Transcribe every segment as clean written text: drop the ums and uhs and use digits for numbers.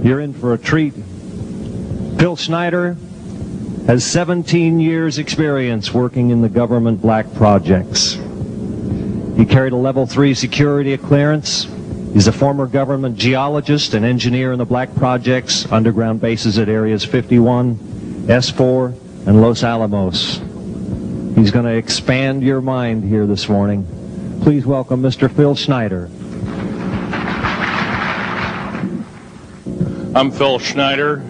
You're in for a treat. Phil Schneider has 17 years experience working in the government black projects. He carried a level 3 security clearance. He's a former government geologist and engineer in the black projects, underground bases at areas 51, S4, and Los Alamos. He's going to expand your mind here this morning. Please welcome Mr. Phil Schneider. I'm Phil Schneider.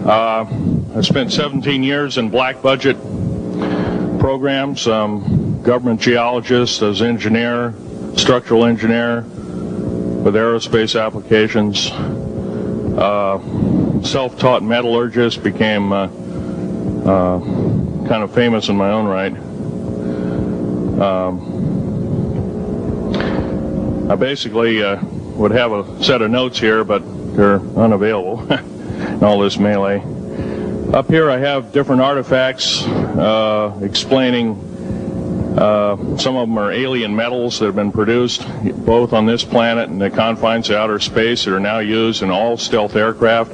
I spent 17 years in black budget programs, government geologist as engineer, structural engineer with aerospace applications, self-taught metallurgist, became kind of famous in my own right. I basically would have a set of notes here, but they're unavailable in all this melee. Up here I have different artifacts explaining some of them are alien metals that have been produced both on this planet and the confines of outer space that are now used in all stealth aircraft.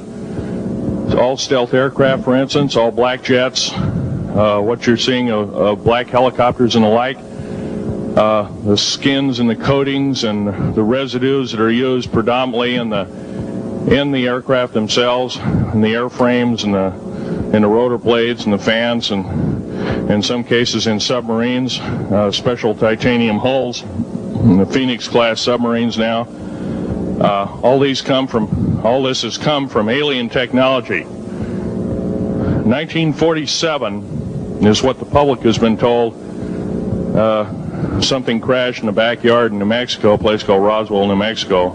All stealth aircraft, for instance, all black jets, what you're seeing of black helicopters and the like, the skins and the coatings and the residues that are used predominantly in the aircraft themselves, in the airframes and the rotor blades and the fans, and in some cases in submarines, special titanium hulls, in the Phoenix class submarines now. All this has come from alien technology. 1947 is what the public has been told. Something crashed in the backyard in New Mexico, a place called Roswell, New Mexico.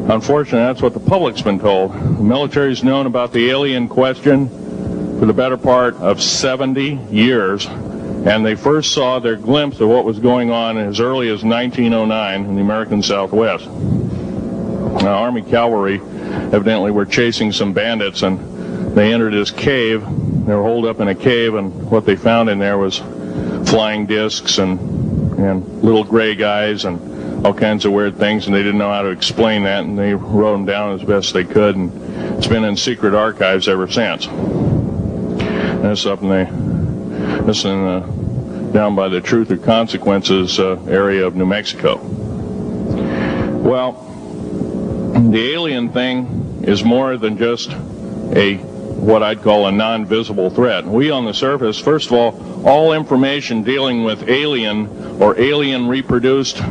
Unfortunately, that's what the public's been told. The military's known about the alien question for the better part of 70 years, and they first saw their glimpse of what was going on as early as 1909 in the American Southwest. Now, Army cavalry evidently were chasing some bandits, and they entered this cave. They were holed up in a cave, and what they found in there was flying discs and little gray guys and all kinds of weird things, and they didn't know how to explain that, and they wrote them down as best they could, and it's been in secret archives ever since. And it's up down by the Truth or Consequences area of New Mexico. Well, the alien thing is more than just what I'd call a non-visible threat. We on the surface, first of all information dealing with alien or alien reproduced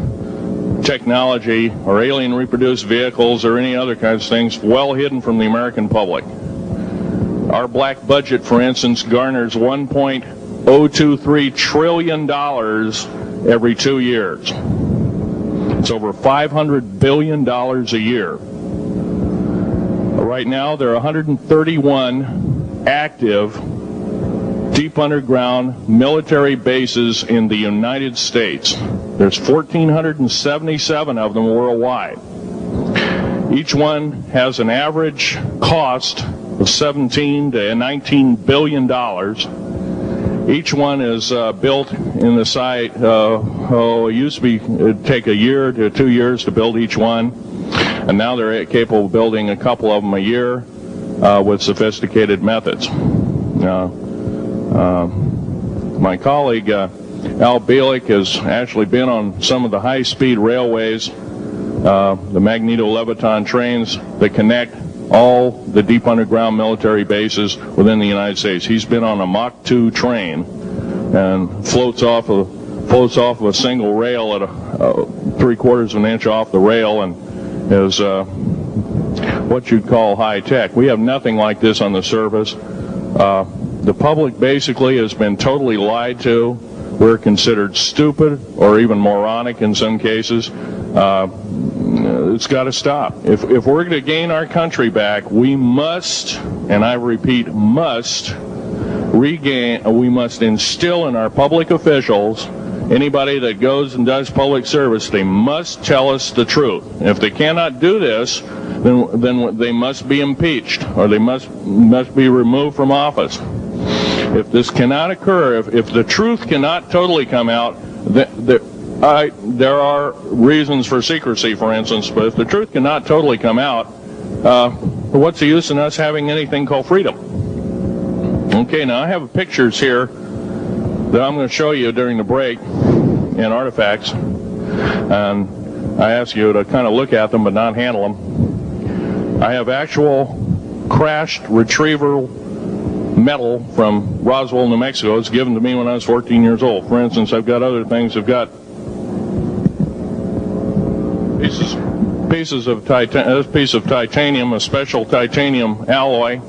technology or alien reproduced vehicles or any other kinds of things well hidden from the American public. Our black budget, for instance, garners $1.023 trillion every 2 years. It's over $500 billion a year. Right now, there are 131 active deep underground military bases in the United States. There's 1,477 of them worldwide. Each one has an average cost of $17 to $19 billion. Each one is built in the site. It used to be it'd take a year to 2 years to build each one, and now they're capable of building a couple of them a year with sophisticated methods. My colleague Al Bielek has actually been on some of the high-speed railways, the magneto-leviton trains that connect all the deep underground military bases within the United States. He's been on a Mach 2 train and floats off of a single rail at 3/4 of an inch off the rail, and is what you'd call high tech. We have nothing like this on the surface. The public basically has been totally lied to. We're considered stupid or even moronic in some cases. It's got to stop. If we're going to gain our country back, we must, and I repeat, must instill in our public officials, anybody that goes and does public service, they must tell us the truth. If they cannot do this, then they must be impeached, or they must be removed from office. If this cannot occur, if the truth cannot totally come out, there are reasons for secrecy, for instance, but if the truth cannot totally come out, what's the use in us having anything called freedom? Okay, now I have pictures here that I'm going to show you during the break in artifacts, and I ask you to kind of look at them but not handle them. I have actual crashed retriever metal from Roswell, New Mexico. It's given to me when I was 14 years old. For instance, I've got other things. I've got pieces of this piece of titanium, a special titanium alloy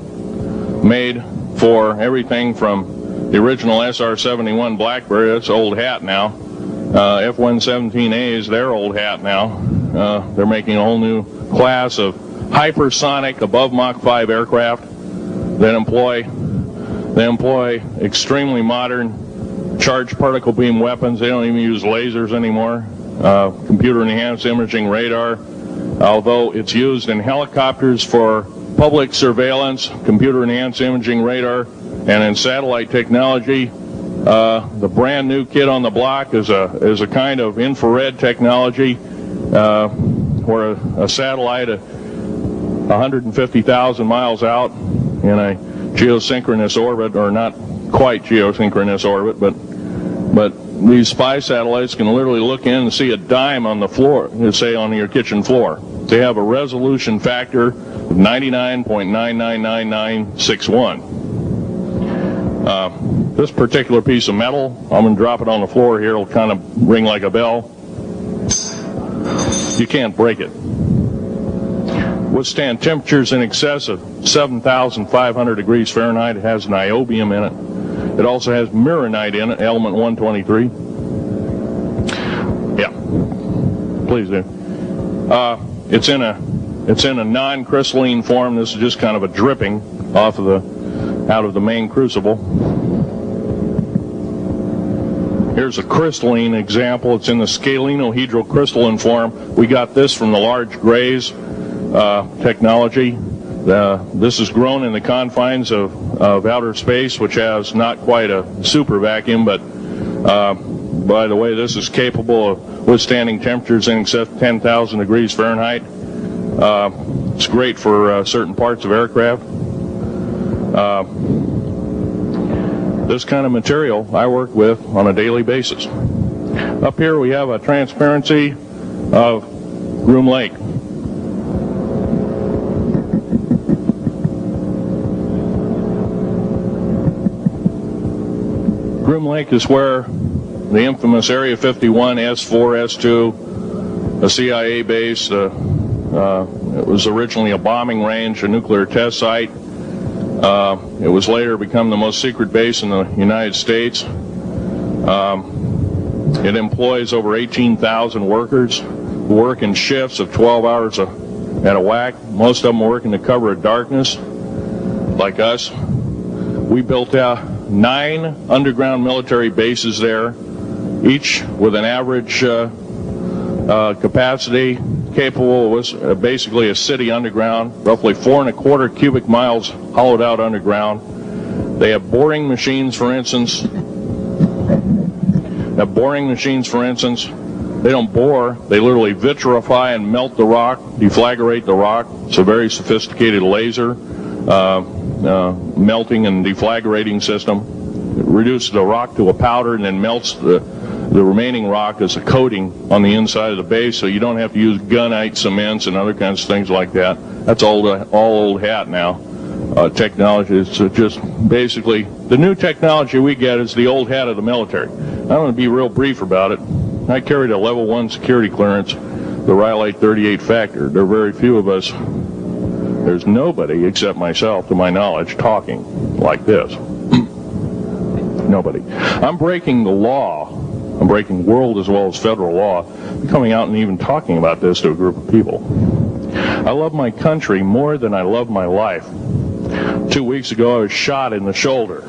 made for everything from the original SR-71 Blackberry. That's old hat now. F-117A is their old hat now. They're making a whole new class of hypersonic above Mach 5 aircraft that employ extremely modern charged particle beam weapons. They don't even use lasers anymore. Computer enhanced imaging radar, although it's used in helicopters for public surveillance, computer enhanced imaging radar, and in satellite technology. The brand new kid on the block is a kind of infrared technology where a satellite 150,000 miles out in a geosynchronous orbit, or not quite geosynchronous orbit, but these spy satellites can literally look in and see a dime on the floor, say on your kitchen floor. They have a resolution factor of 99.999961. This particular piece of metal, I'm going to drop it on the floor here. It'll kind of ring like a bell. You can't break it. Withstand temperatures in excess of 7,500 degrees Fahrenheit. It has niobium in it. It also has mironite in it, element 123. Yeah, please do. It's in a non-crystalline form. This is just kind of a dripping out of the main crucible. Here's a crystalline example. It's in the scalenohedral crystalline form. We got this from the large grays technology. This is grown in the confines of outer space, which has not quite a super vacuum, but by the way, this is capable of withstanding temperatures in excess of 10,000 degrees Fahrenheit. It's great for certain parts of aircraft. This kind of material I work with on a daily basis. Up here we have a transparency of Groom Lake. Groom Lake is where the infamous Area 51, S4, S2, a CIA base, it was originally a bombing range, a nuclear test site. It was later become the most secret base in the United States. It employs over 18,000 workers who work in shifts of 12 hours at a whack. Most of them work in the cover of darkness, like us. We built out 9 underground military bases there, each with an average capacity capable of basically a city underground, roughly 4¼ cubic miles hollowed out underground. They have boring machines, for instance. They don't bore, they literally vitrify and melt the rock, deflagrate the rock. It's a very sophisticated laser melting and deflagrating system. It reduces the rock to a powder and then melts the remaining rock as a coating on the inside of the base, so you don't have to use gunite cements and other kinds of things like that. That's all old hat now. Technology is just basically the new technology we get is the old hat of the military. I'm going to be real brief about it. I carried a level 1 security clearance, the Rhyolite 38 factor. There are very few of us. There's nobody except myself, to my knowledge, talking like this. Nobody. I'm breaking the law. I'm breaking world as well as federal law, coming out and even talking about this to a group of people. I love my country more than I love my life. 2 weeks ago, I was shot in the shoulder.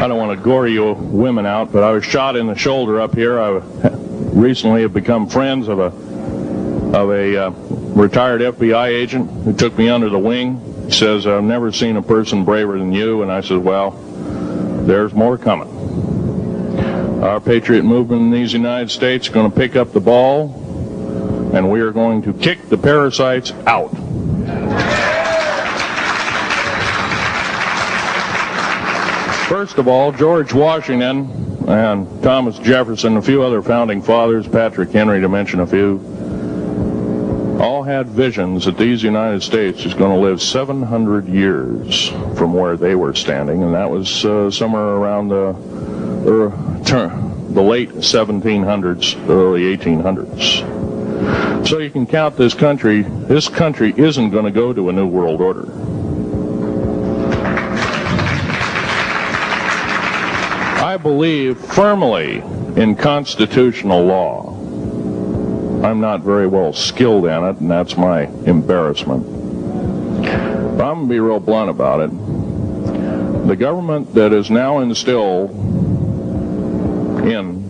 I don't want to gore you women out, but I was shot in the shoulder up here. I recently have become friends of a retired FBI agent who took me under the wing. He says, I've never seen a person braver than you. And I said, well, there's more coming. Our patriot movement in these United States is going to pick up the ball, and we are going to kick the parasites out. First of all, George Washington and Thomas Jefferson, a few other founding fathers, Patrick Henry to mention a few, all had visions that these United States is going to live 700 years from where they were standing, and that was somewhere around the late 1700s, early 1800s. So you can count this country isn't going to go to a new world order. I believe firmly in constitutional law. I'm not very well skilled in it, and that's my embarrassment. But I'm going to be real blunt about it. The government that is now instilled in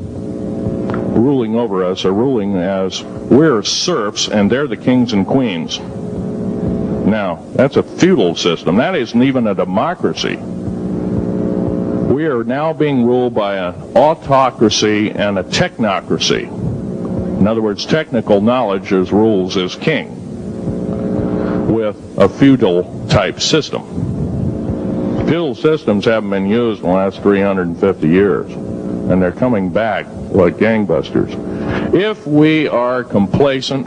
ruling over us are ruling as we're serfs and they're the kings and queens. Now, that's a feudal system. That isn't even a democracy. We are now being ruled by an autocracy and a technocracy. In other words, technical knowledge as rules as king, with a feudal type system. Feudal systems haven't been used in the last 350 years, and they're coming back like gangbusters. If we are complacent,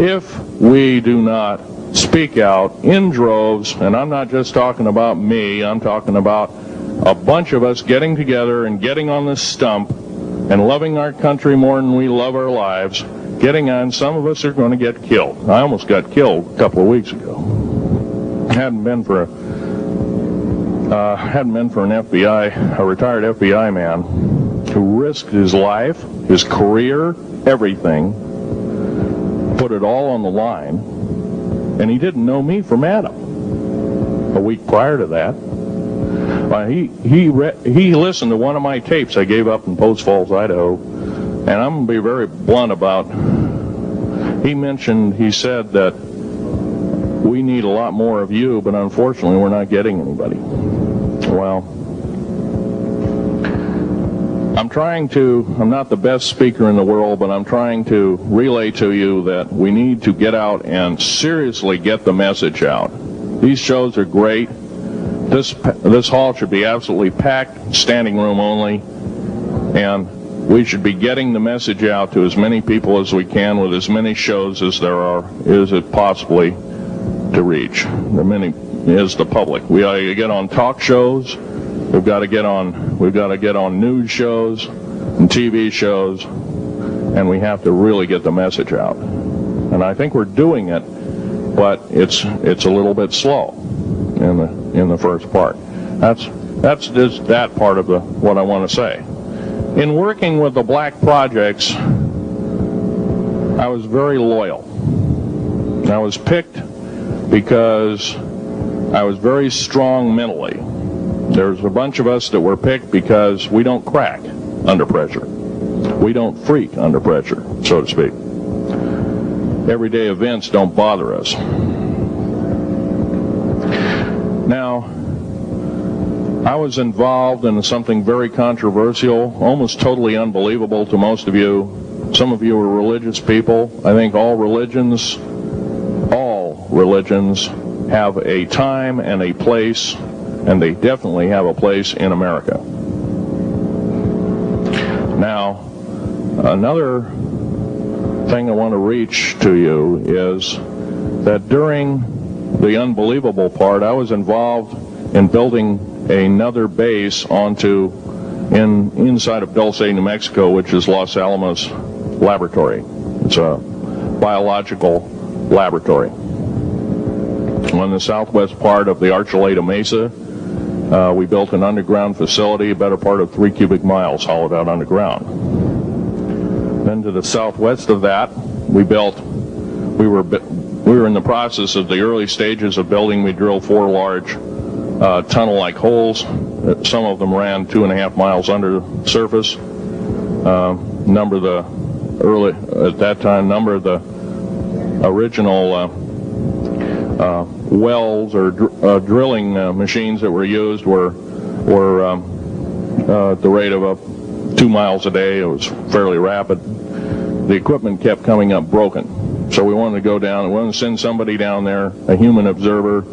if we do not speak out in droves, and I'm not just talking about me, I'm talking about a bunch of us getting together and getting on this stump and loving our country more than we love our lives, getting on, some of us are going to get killed. I almost got killed a couple of weeks ago. Hadn't been for an a retired FBI man who risked his life, his career, everything, put it all on the line, and he didn't know me from Adam. A week prior to that, he listened to one of my tapes I gave up in Post Falls, Idaho, and I'm going to be very blunt about, he said that we need a lot more of you, but unfortunately we're not getting anybody. Well, I'm not the best speaker in the world, but I'm trying to relay to you that we need to get out and seriously get the message out. These shows are great. This hall should be absolutely packed, standing room only, and we should be getting the message out to as many people as we can with as many shows as is it possibly to reach. The many is the public. We ought to get on talk shows. We've got to get on news shows and TV shows, and we have to really get the message out. And I think we're doing it, but it's a little bit slow in the first part. That's just that part of what I want to say. In working with the black projects, I was very loyal. I was picked because I was very strong mentally. There's a bunch of us that were picked because we don't crack under pressure. We don't freak under pressure, so to speak. Everyday events don't bother us. Now, I was involved in something very controversial, almost totally unbelievable to most of you. Some of you are religious people. I think all religions have a time and a place, and they definitely have a place in America. Now, another thing I want to reach to you is that during the unbelievable part, I was involved in building another base inside of Dulce, New Mexico, which is Los Alamos Laboratory. It's a biological laboratory. On the southwest part of the Archuleta Mesa, we built an underground facility, a better part of 3 cubic miles hollowed out underground. Then to the southwest of that, we were in the process of the early stages of building. We drilled 4 large tunnel-like holes. Some of them ran 2.5 miles under the surface. Number of the original wells or drilling machines that were used were at the rate of 2 miles a day. It was fairly rapid. The equipment kept coming up broken. So we wanted to go down, we wanted to send somebody down there, a human observer,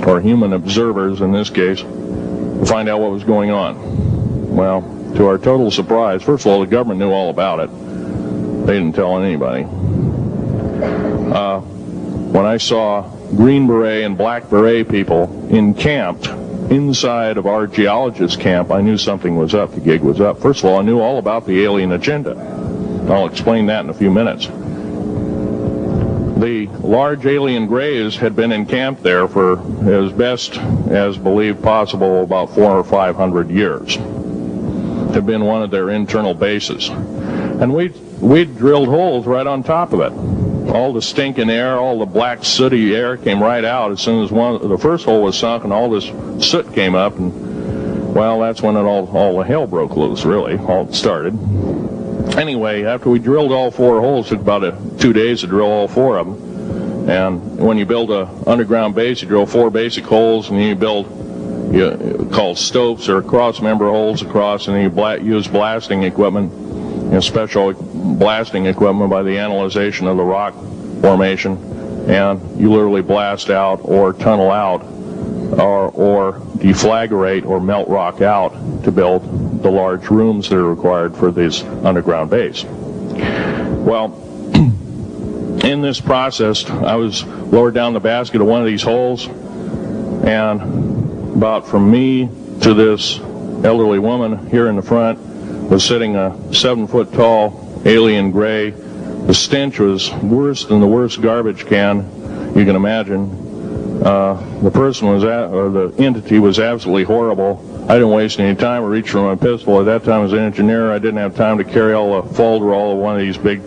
or human observers in this case, to find out what was going on. Well, to our total surprise, first of all, the government knew all about it. They didn't tell anybody. When I saw Green Beret and Black Beret people encamped inside of our geologist camp, I knew something was up. The gig was up. First of all, I knew all about the alien agenda. I'll explain that in a few minutes. The large alien grays had been encamped there for, as best as believed possible, about 400 or 500 years. Had been one of their internal bases. And we'd drilled holes right on top of it. All the stinking air, all the black sooty air came right out as soon as the first hole was sunk, and all this soot came up, and well, that's when all the hell broke loose, really. All started. Anyway, after we drilled all 4 holes, it took about 2 days to drill all 4 of them. And when you build an underground base, you drill 4 basic holes, and then you build called stopes or cross-member holes across, and then you use blasting equipment, special blasting equipment by the analyzation of the rock formation, and you literally blast out or tunnel out or deflagrate or melt rock out to build the large rooms that are required for this underground base. Well, in this process, I was lowered down the basket of one of these holes, and about from me to this elderly woman here in the front was sitting a 7-foot-tall alien gray. The stench was worse than the worst garbage can you can imagine. The person was or the entity was absolutely horrible. I didn't waste any time. I reached for my pistol. At that time, as an engineer, I didn't have time to carry all the folderol of one of these big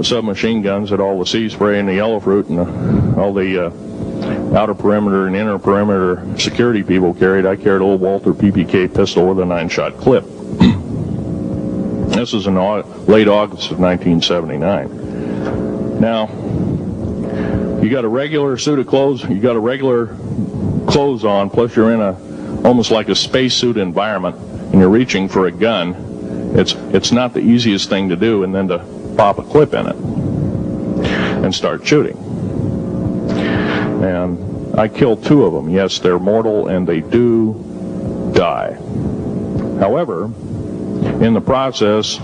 submachine guns that all the sea spray and the yellow fruit and all the outer perimeter and inner perimeter security people carried. I carried a little Walter PPK pistol with a 9-shot clip. This was in late August of 1979. Now, you got a regular suit of clothes, you got a regular clothes on, plus you're in almost like a spacesuit environment, and you're reaching for a gun. It's not the easiest thing to do, and then to pop a clip in it and start shooting. And I killed 2 of them. Yes, they're mortal, and they do die. However, in the process,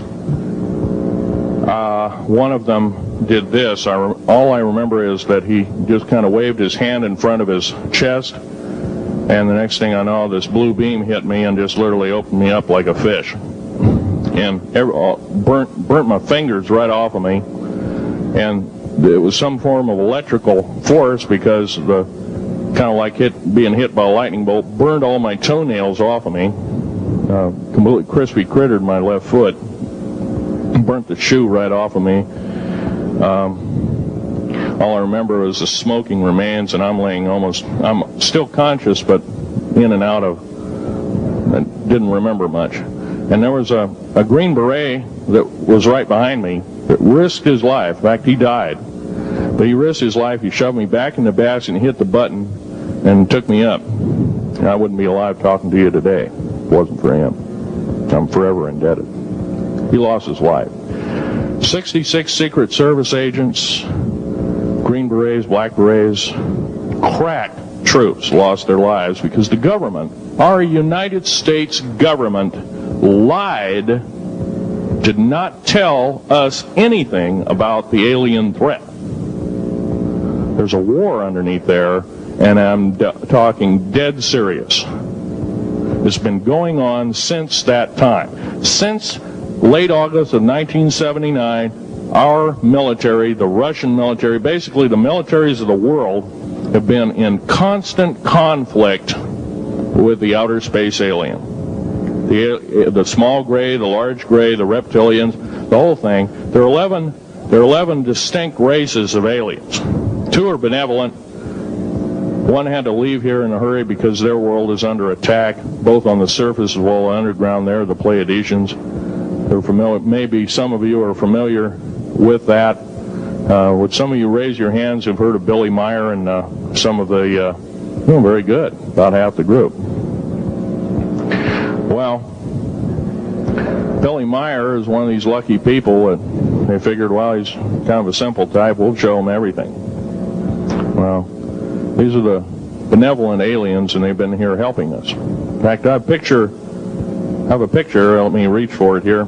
one of them did this. All I remember is that he just kind of waved his hand in front of his chest, and the next thing I know, this blue beam hit me and just literally opened me up like a fish, and burnt my fingers right off of me. And it was some form of electrical force, because the kind of like being hit by a lightning bolt burned all my toenails off of me. Completely crispy crittered my left foot, burnt the shoe right off of me. All I remember was the smoking remains, and I'm still conscious, but in and out of, I didn't remember much. And there was a Green Beret that was right behind me that risked his life. In fact, he died. But he risked his life. He shoved me back in the basket and hit the button and took me up. And I wouldn't be alive talking to you today if it wasn't for him. I'm forever indebted. He lost his life. 66 Secret Service agents, Green Berets, Black Berets, crack troops lost their lives because the government, our United States government, lied, did not tell us anything about the alien threat. There's a war underneath there, and I'm talking dead serious. It's been going on since that time. Since late August of 1979, our military, the Russian military, basically the militaries of the world, have been in constant conflict with the outer space alien. The small gray, the large gray, the reptilians, the whole thing. There are 11 distinct races of aliens. 2 are benevolent. 1 had to leave here in a hurry because their world is under attack, both on the surface as well as underground. There, the Pleiadians. They're familiar. Maybe some of you are familiar with that. Would some of you raise your hands who've heard of Billy Meyer and some of the, very good, about half the group. Well, Billy Meyer is one of these lucky people that they figured, well, he's kind of a simple type, we'll show him everything. Well, these are the benevolent aliens, and they've been here helping us. In fact, I have a picture, let me reach for it here.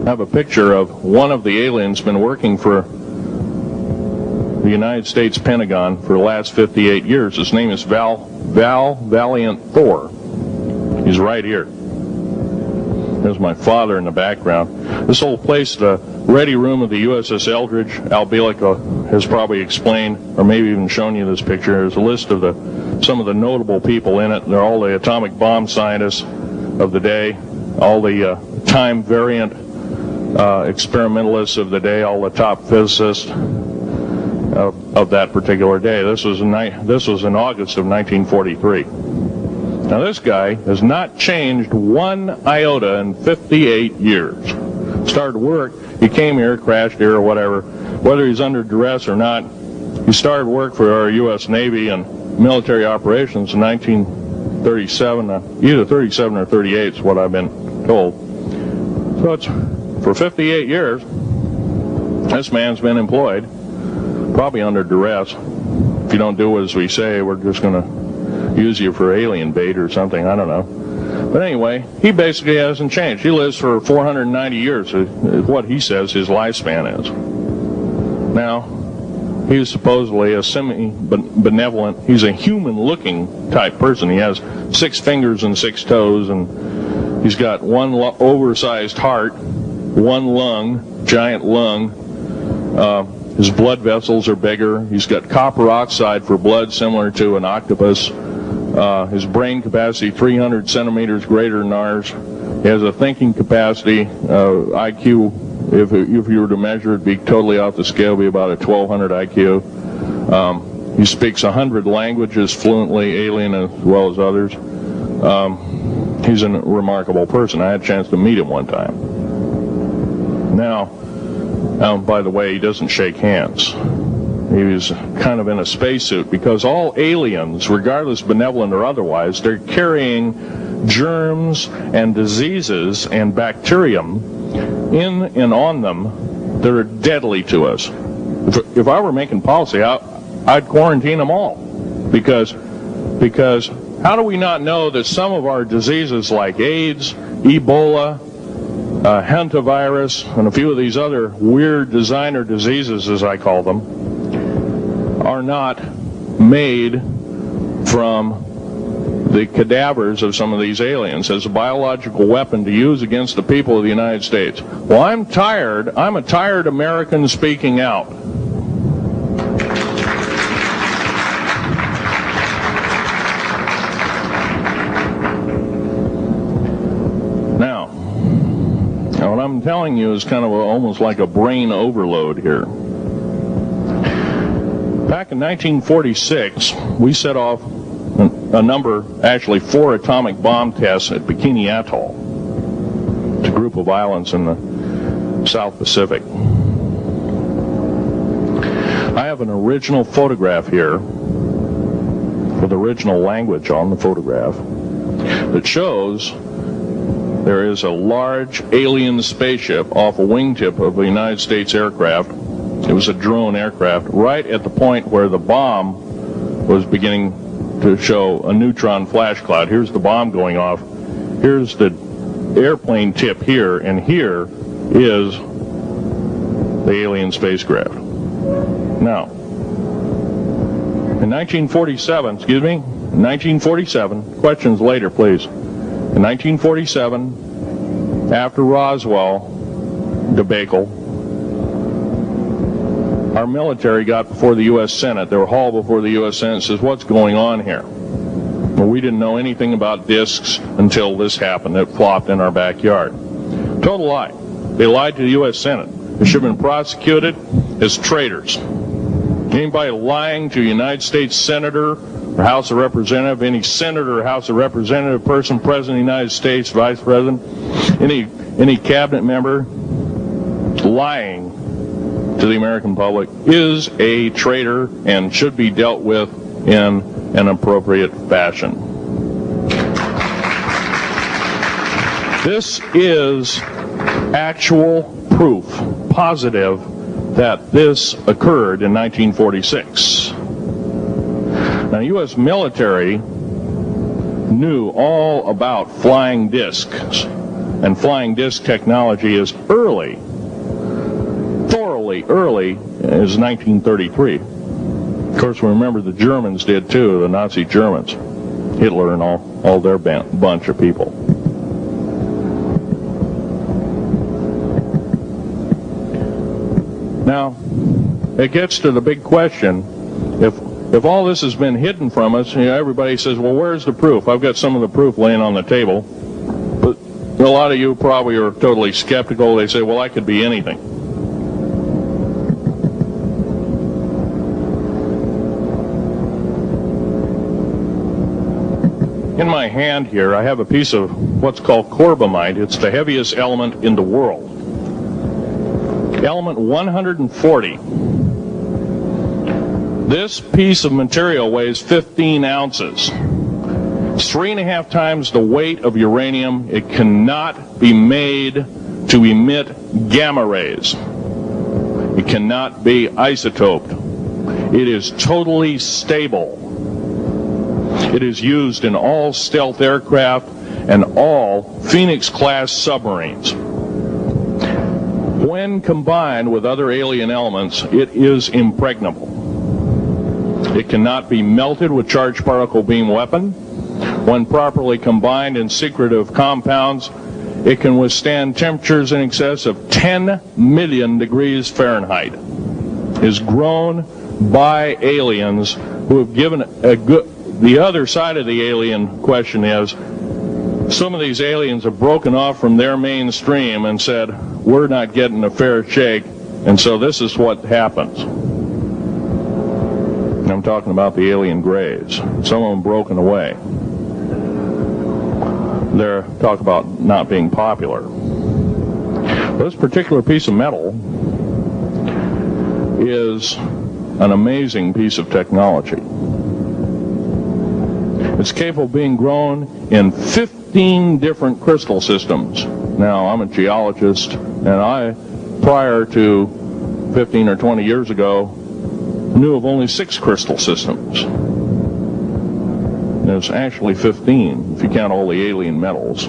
I have a picture of one of the aliens been working for the United States Pentagon for the last 58 years. His name is Val Valiant Thor. He's right here. There's my father in the background. This whole place, the ready room of the USS Eldridge, Al Bielek has probably explained, or maybe even shown you this picture. There's a list of some of the notable people in it. They're all the atomic bomb scientists of the day, all the time variant experimentalists of the day, all the top physicists of that particular day. This was in August of 1943. Now this guy has not changed one iota in 58 years. Started work, he came here, crashed here or whatever, whether he's under duress or not. He started work for our U.S. Navy and military operations in 1937, either 37 or 38 is what I've been told. So it's for 58 years, this man's been employed, probably under duress. If you don't do as we say, we're just going to use you for alien bait or something, I don't know. But anyway, he basically hasn't changed. He lives for 490 years, is what he says his lifespan is. Now, he's supposedly a semi-benevolent, he's a human-looking type person. He has 6 fingers and 6 toes, and he's got one oversized heart, one lung, giant lung. His blood vessels are bigger. He's got copper oxide for blood, similar to an octopus. His brain capacity 300 centimeters greater than ours. He has a thinking capacity, IQ, if you were to measure it, be totally off the scale, be about a 1200 IQ. He speaks 100 languages fluently, alien as well as others. He's a remarkable person. I had a chance to meet him one time. Now, by the way, he doesn't shake hands. He was kind of in a spacesuit, because all aliens, regardless benevolent or otherwise, they're carrying germs and diseases and bacterium in and on them that are deadly to us. If I were making policy, I'd quarantine them all, because how do we not know that some of our diseases like AIDS, Ebola, hantavirus, and a few of these other weird designer diseases, as I call them, are not made from the cadavers of some of these aliens as a biological weapon to use against the people of the United States? Well, I'm a tired American speaking out. Now, what I'm telling you is kind of almost like a brain overload here. Back in 1946, we set off a number, actually 4 atomic bomb tests at Bikini Atoll. It's a group of islands in the South Pacific. I have an original photograph here with original language on the photograph that shows there is a large alien spaceship off a wingtip of a United States aircraft. It was a drone aircraft, right at the point where the bomb was beginning to show a neutron flash cloud. Here's the bomb going off. Here's the airplane tip here, and here is the alien spacecraft. Now, in 1947, questions later, please. In 1947, after Roswell debacle, our military got before the U.S. Senate. They were hauled before the U.S. Senate and says, what's going on here? Well, we didn't know anything about discs until this happened. It flopped in our backyard. Total lie. They lied to the U.S. Senate. They should have been prosecuted as traitors. Anybody lying to a United States Senator or House of Representative, any Senator or House of Representative person, President of the United States, Vice President, any cabinet member lying to the American public is a traitor and should be dealt with in an appropriate fashion. This is actual proof, positive, that this occurred in 1946. Now, U.S. military knew all about flying discs, and flying disc technology is early, thoroughly early, as 1933. Of course, we remember the Germans did too, the Nazi Germans, Hitler and all their bunch of people. Now, it gets to the big question, if all this has been hidden from us, everybody says, well, where's the proof? I've got some of the proof laying on the table. But a lot of you probably are totally skeptical. They say, well, I could be anything. In my hand here, I have a piece of what's called corbamide. It's the heaviest element in the world. Element 140. This piece of material weighs 15 ounces. It's 3.5 times the weight of uranium. It cannot be made to emit gamma rays. It cannot be isotoped. It is totally stable. It is used in all stealth aircraft and all Phoenix-class submarines. When combined with other alien elements, it is impregnable. It cannot be melted with charged particle beam weapon. When properly combined in secretive compounds, it can withstand temperatures in excess of 10 million degrees Fahrenheit. It is grown by aliens who have given a good... The other side of the alien question is, some of these aliens have broken off from their mainstream and said, we're not getting a fair shake, and so this is what happens. And I'm talking about the alien grays. Some of them broken away. They're talk about not being popular. This particular piece of metal is an amazing piece of technology. It's capable of being grown in 15 different crystal systems. Now, I'm a geologist, and I, prior to 15 or 20 years ago, knew of only 6 crystal systems. There's actually 15, if you count all the alien metals.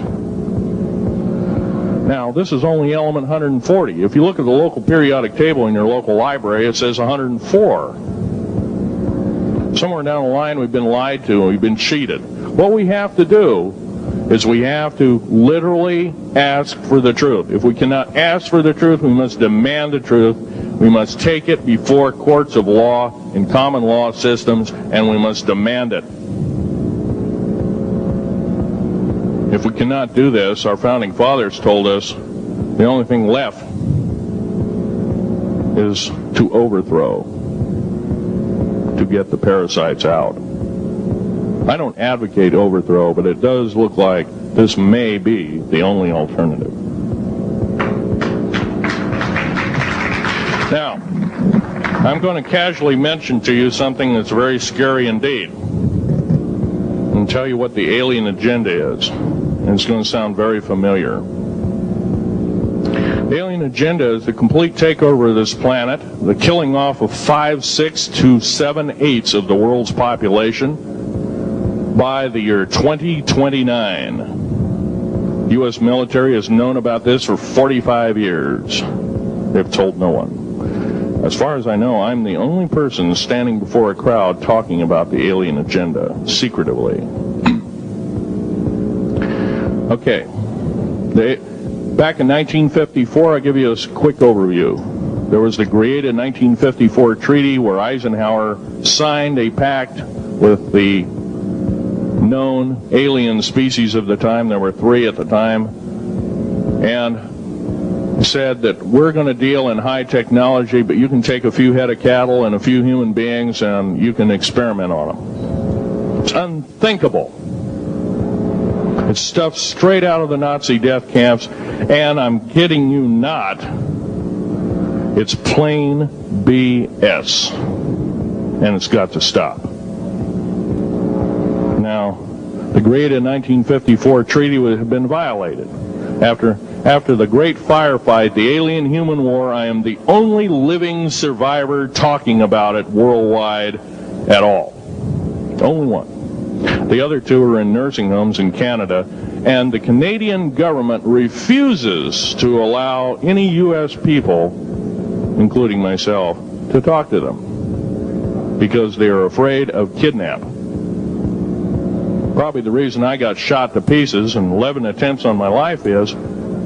Now, this is only element 140. If you look at the local periodic table in your local library, it says 104. Somewhere down the line, we've been lied to and we've been cheated. What we have to do is we have to literally ask for the truth. If we cannot ask for the truth, we must demand the truth. We must take it before courts of law and common law systems, and we must demand it. If we cannot do this, our founding fathers told us the only thing left is to overthrow, to get the parasites out. I don't advocate overthrow, but it does look like this may be the only alternative. Now, I'm going to casually mention to you something that's very scary indeed, and tell you what the alien agenda is. And it's going to sound very familiar. The alien agenda is the complete takeover of this planet, the killing off of 5/6 to 7/8 of the world's population by the year 2029. The U.S. military has known about this for 45 years. They've told no one. As far as I know, I'm the only person standing before a crowd talking about the alien agenda, secretively. Okay. Back in 1954, I'll give you a quick overview. There was the created 1954 treaty where Eisenhower signed a pact with the known alien species of the time. There were 3 at the time. And said that we're going to deal in high technology, but you can take a few head of cattle and a few human beings and you can experiment on them. It's unthinkable. It's stuff straight out of the Nazi death camps, and I'm kidding you not, it's plain BS, and it's got to stop. Now, the created 1954 treaty had been violated. After the great firefight, the alien-human war, I am the only living survivor talking about it worldwide at all. Only one. The other two are in nursing homes in Canada, and the Canadian government refuses to allow any U.S. people, including myself, to talk to them because they are afraid of kidnapping. Probably the reason I got shot to pieces and 11 attempts on my life is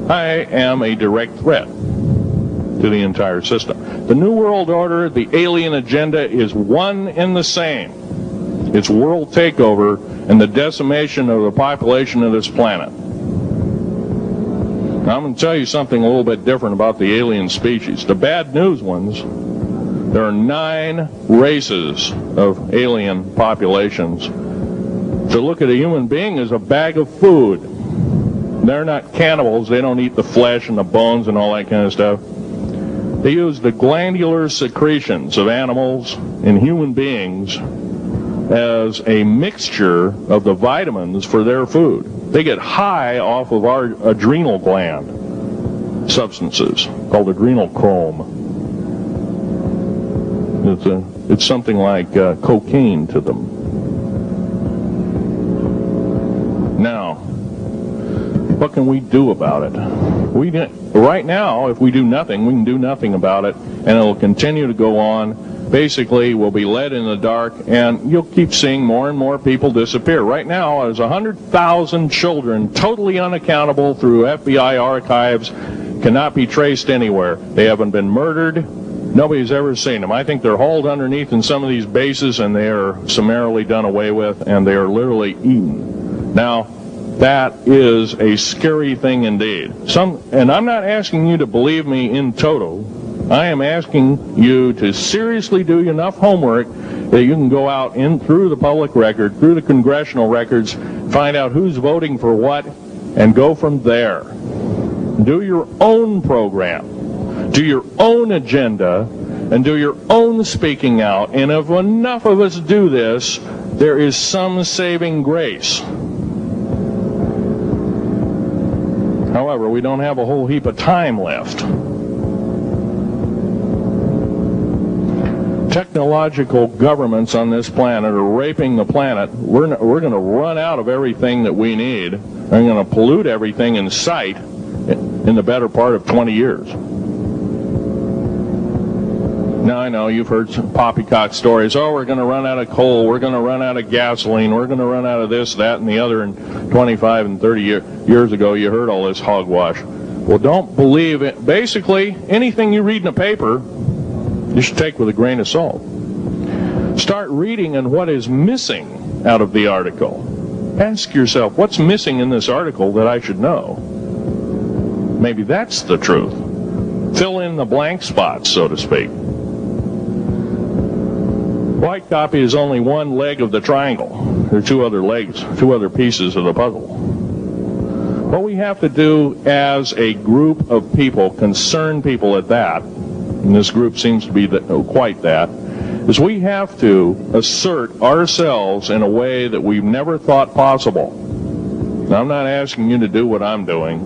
I am a direct threat to the entire system. The New World Order, the alien agenda is one and the same. It's world takeover and the decimation of the population of this planet. Now, I'm going to tell you something a little bit different about the alien species. The bad news ones, there are 9 races of alien populations. To look at a human being as a bag of food. They're not cannibals. They don't eat the flesh and the bones and all that kind of stuff. They use the glandular secretions of animals and human beings as a mixture of the vitamins for their food. They get high off of our adrenal gland substances called adrenochrome. It's something like cocaine to them. Now, what can we do about it? Right now, if we do nothing, we can do nothing about it, and it'll continue to go on. Basically, we'll be led in the dark, and you'll keep seeing more and more people disappear. Right now, there's 100,000 children totally unaccountable through FBI archives, cannot be traced anywhere. They haven't been murdered. Nobody's ever seen them. I think they're hauled underneath in some of these bases, and they are summarily done away with, and they are literally eaten. Now, that is a scary thing indeed. And I'm not asking you to believe me in toto. I am asking you to seriously do enough homework that you can go out through the public record, through the congressional records, find out who's voting for what, and go from there. Do your own program. Do your own agenda, and do your own speaking out. And if enough of us do this, there is some saving grace. However, we don't have a whole heap of time left. Technological governments on this planet are raping the planet. We're going to run out of everything that we need. We're going to pollute everything in sight in the better part of 20 years. Now, I know you've heard some poppycock stories. Oh, we're going to run out of coal. We're going to run out of gasoline. We're going to run out of this, that, and the other. And 25 and 30 years ago, you heard all this hogwash. Well, don't believe it. Basically, anything you read in a paper, you should take with a grain of salt. Start reading on what is missing out of the article. Ask yourself, what's missing in this article that I should know? Maybe that's the truth. Fill in the blank spots, so to speak. White copy is only one leg of the triangle. There are 2 other legs, 2 other pieces of the puzzle. What we have to do as a group of people, concerned people at that, and this group seems to be quite that, is we have to assert ourselves in a way that we've never thought possible. Now, I'm not asking you to do what I'm doing.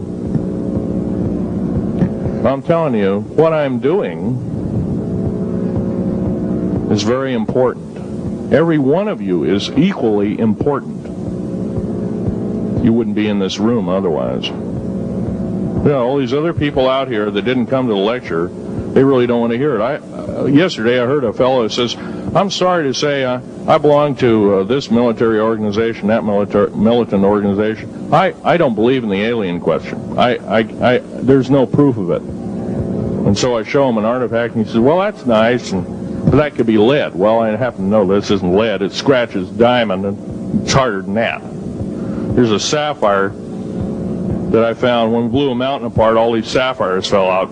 I'm telling you, what I'm doing is very important. Every one of you is equally important. You wouldn't be in this room otherwise. You know, all these other people out here that didn't come to the lecture, they really don't want to hear it. Yesterday I heard a fellow that says, I'm sorry to say I belong to this military organization, that militant organization. I don't believe in the alien question. There's no proof of it. And so I show him an artifact, and he says, well, that's nice, but that could be lead. Well, I happen to know this isn't lead. It scratches diamond, and it's harder than that. Here's a sapphire that I found. When we blew a mountain apart, all these sapphires fell out.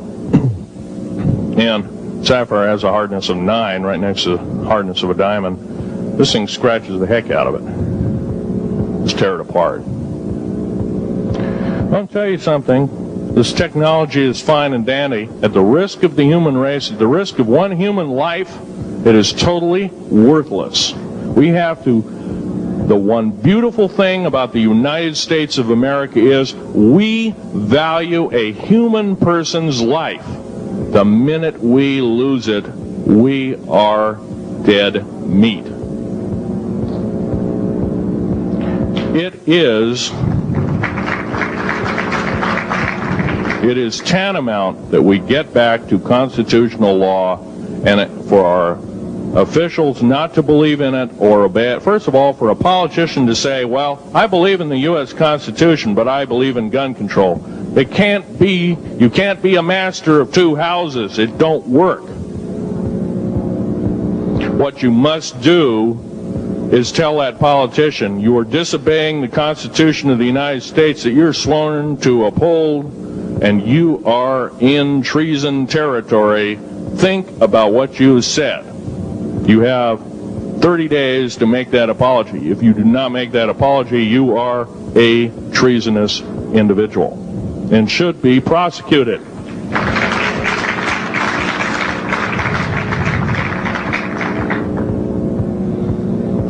And sapphire has a hardness of 9 right next to the hardness of a diamond. This thing scratches the heck out of it. Just tear it apart. I'll tell you something. This technology is fine and dandy. At the risk of the human race, at the risk of one human life, it is totally worthless. We have to The one beautiful thing about the United States of America is we value a human person's life. The minute we lose it, we are dead meat. It is tantamount that we get back to constitutional law, and for our officials not to believe in it or obey it. First of all, for a politician to say, well, I believe in the U.S. Constitution, but I believe in gun control. You can't be a master of two houses. It don't work. What you must do is tell that politician you are disobeying the Constitution of the United States that you're sworn to uphold, and you are in treason territory. Think about what you said. You have 30 days to make that apology. If you do not make that apology, you are a treasonous individual and should be prosecuted.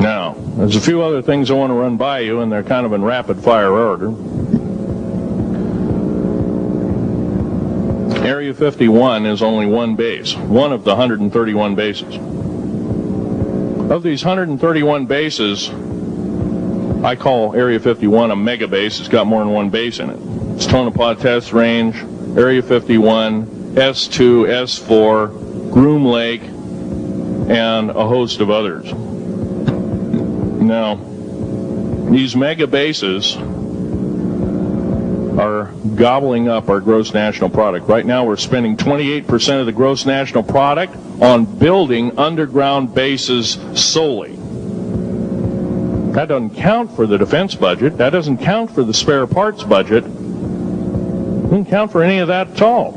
Now, there's a few other things I want to run by you, and they're kind of in rapid fire order. Area 51 is only one base, one of the 131 bases. Of these 131 bases, I call Area 51 a mega base. It's got more than one base in it. It's Tonopah Test Range, Area 51, S2, S4, Groom Lake, and a host of others. Now, these mega bases are gobbling up our gross national product. Right now we're spending 28% of the gross national product on building underground bases solely. That doesn't count for the defense budget. That doesn't count for the spare parts budget. Doesn't count for any of that at all.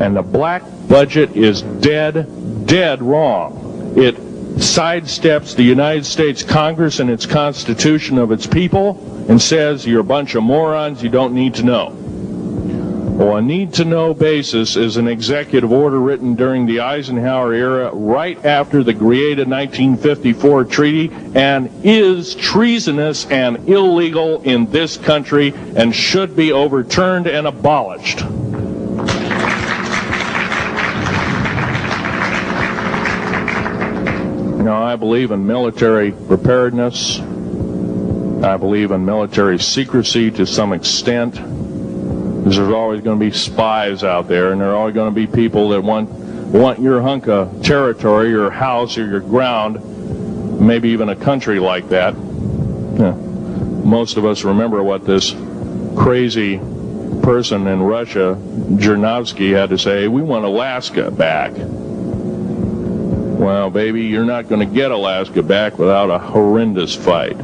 And the black budget is dead wrong. It sidesteps the United States Congress and its Constitution of its people and says you're a bunch of morons, you don't need to know. Well, a need-to-know basis is an executive order written during the Eisenhower era right after the Greada 1954 treaty and is treasonous and illegal in this country and should be overturned and abolished. Now, I believe in military preparedness. I believe in military secrecy to some extent. Because there's always going to be spies out there, and there are always going to be people that want your hunk of territory, your house, or your ground, maybe even a country like that. Most of us remember what this crazy person in Russia, Zhirinovsky, had to say. We want Alaska back. Well, baby, you're not going to get Alaska back without a horrendous fight.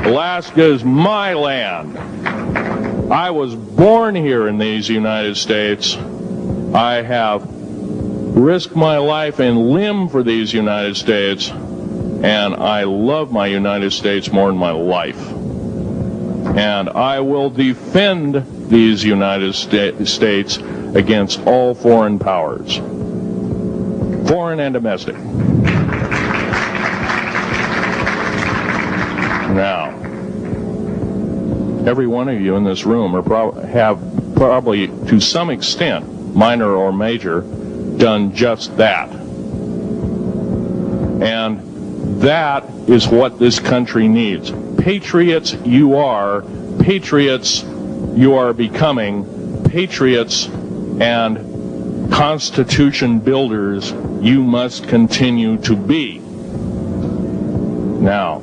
Alaska is my land. I was born here in these United States. I have risked my life and limb for these United States, and I love my United States more than my life. And I will defend these United States against all foreign powers, foreign and domestic. Now, every one of you in this room have probably, to some extent, minor or major, done just that. And that is what this country needs. Patriots you are. Patriots you are becoming. Patriots and Constitution builders you must continue to be. Now,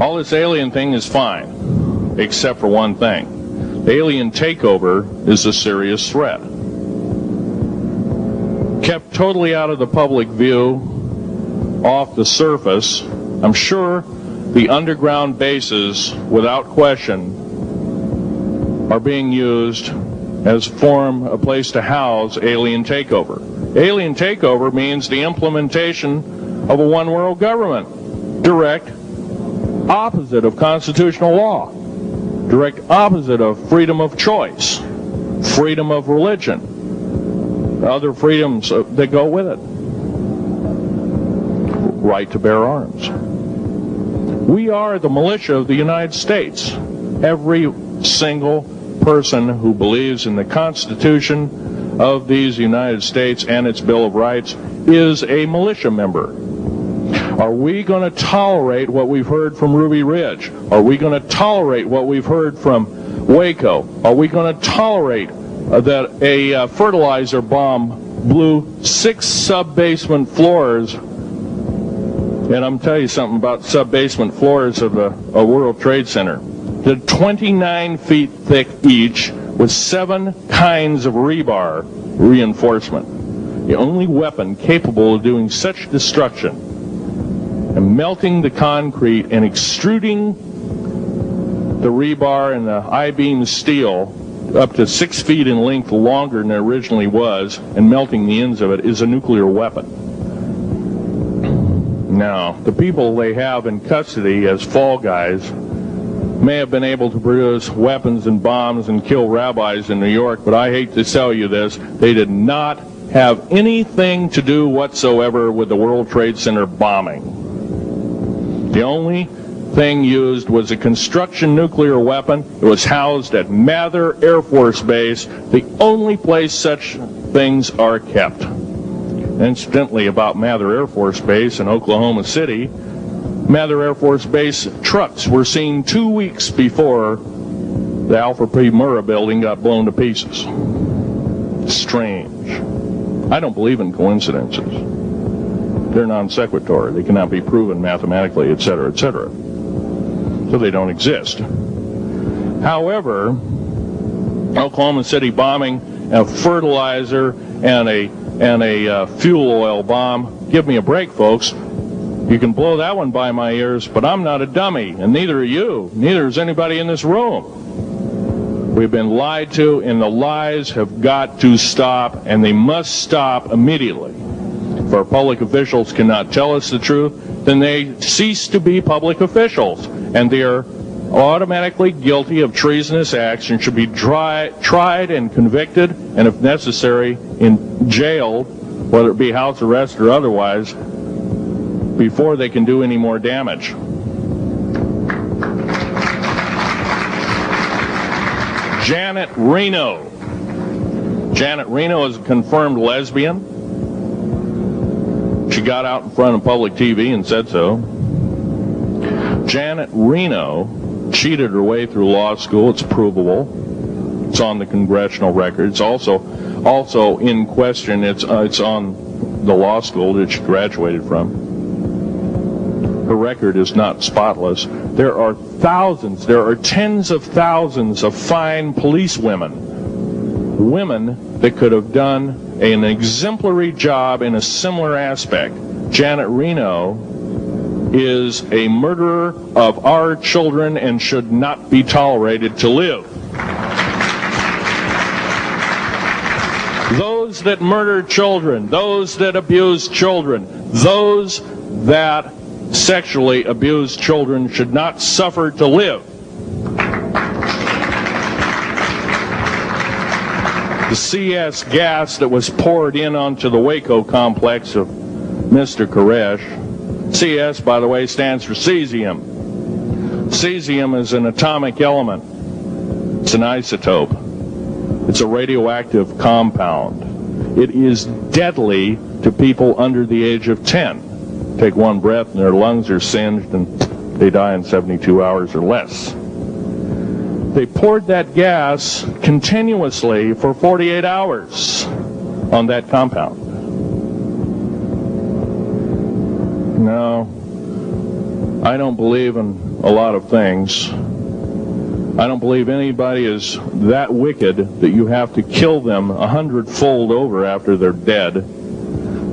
all this alien thing is fine, except for one thing. The alien takeover is a serious threat. Kept totally out of the public view, off the surface, I'm sure the underground bases, without question, are being used as a place to house alien takeover. Alien takeover means the implementation of a one-world government. Direct opposite of constitutional law, direct opposite of freedom of choice, freedom of religion, other freedoms that go with it. right to bear arms. We are the militia of the United States. Every single person who believes in the Constitution of these United States and its Bill of Rights is a militia member. Are we going to tolerate what we've heard from Ruby Ridge? Are we going to tolerate what we've heard from Waco? Are we going to tolerate that a fertilizer bomb blew 6 sub-basement floors? And I'm telling you something about sub-basement floors of a World Trade Center. They're 29 feet thick each with 7 kinds of rebar reinforcement. The only weapon capable of doing such destruction and melting the concrete and extruding the rebar and the I-beam steel up to 6 feet in length longer than it originally was and melting the ends of it is a nuclear weapon. Now, the people they have in custody as fall guys may have been able to produce weapons and bombs and kill rabbis in New York, but I hate to tell you this, they did not have anything to do whatsoever with the World Trade Center bombing. The only thing used was a construction nuclear weapon. It was housed at Mather Air Force Base, the only place such things are kept. Incidentally, about Mather Air Force Base in Oklahoma City, Mather Air Force Base trucks were seen 2 weeks before the Alfred P. Murrah building got blown to pieces. Strange. I don't believe in coincidences. They're non sequitur. They cannot be proven mathematically, etc., etc. So they don't exist. However, Oklahoma City bombing, a fertilizer, and a fuel oil bomb. Give me a break, folks. You can blow that one by my ears, but I'm not a dummy, and neither are you. Neither is anybody in this room. We've been lied to, and the lies have got to stop, and they must stop immediately. If our public officials cannot tell us the truth, then they cease to be public officials, and they are automatically guilty of treasonous acts and should be tried and convicted, and if necessary, jailed, whether it be house arrest or otherwise, before they can do any more damage. Janet Reno. Janet Reno is a confirmed lesbian. She got out in front of public TV and said so. Janet Reno cheated her way through law school. It's provable. It's on the congressional record. It's also in question. It's on the law school that she graduated from. Her record is not spotless. There are thousands, there are tens of thousands of fine police women that could have done an exemplary job in a similar aspect. Janet Reno is a murderer of our children and should not be tolerated to live. Those that murder children, those that abuse children, those that sexually abuse children should not suffer to live. The CS gas that was poured in onto the Waco complex of Mr. Koresh. CS, by the way, stands for cesium. Cesium is an atomic element. It's an isotope. It's a radioactive compound. It is deadly to people under the age of 10. Take one breath and their lungs are singed and they die in 72 hours or less. They poured that gas continuously for 48 hours on that compound. No, I don't believe in a lot of things. I don't believe anybody is that wicked that you have to kill them 100-fold over after they're dead.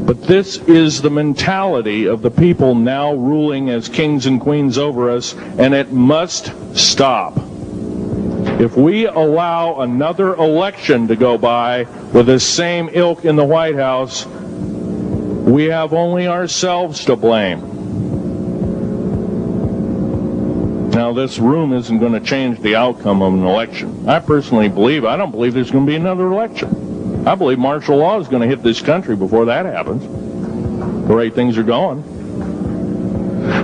But this is the mentality of the people now ruling as kings and queens over us, and it must stop. If we allow another election to go by with the same ilk in the White House, we have only ourselves to blame. Now, this room isn't going to change the outcome of an election. I personally I don't believe there's going to be another election. I believe martial law is going to hit this country before that happens, the way things are going.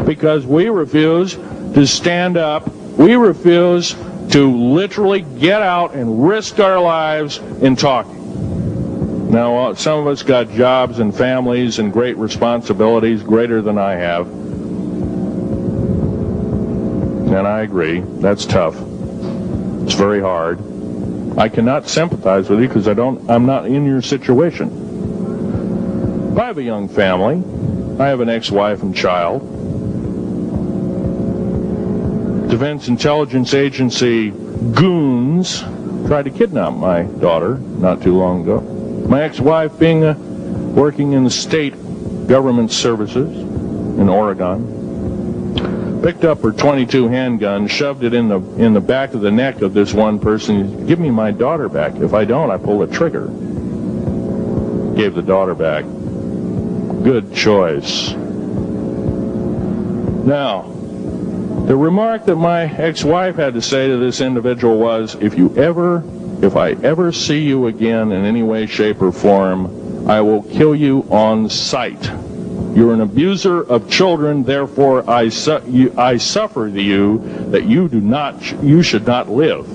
because we refuse to stand up. We refuse to literally get out and risk our lives in talking. Now, some of us got jobs and families and great responsibilities, greater than I have. And I agree, that's tough. It's very hard. I cannot sympathize with you because I'm not in your situation. I have a young family. I have an ex-wife and child. Defense Intelligence Agency goons tried to kidnap my daughter not too long ago. My ex-wife, working in the state government services in Oregon, picked up her .22 handgun, shoved it in the back of the neck of this one person. Give me my daughter back. If I don't, I pull the trigger. Gave the daughter back. Good choice. Now, the remark that my ex-wife had to say to this individual was, if I ever see you again in any way, shape, or form, I will kill you on sight. You're an abuser of children, therefore I suffer you that you should not live.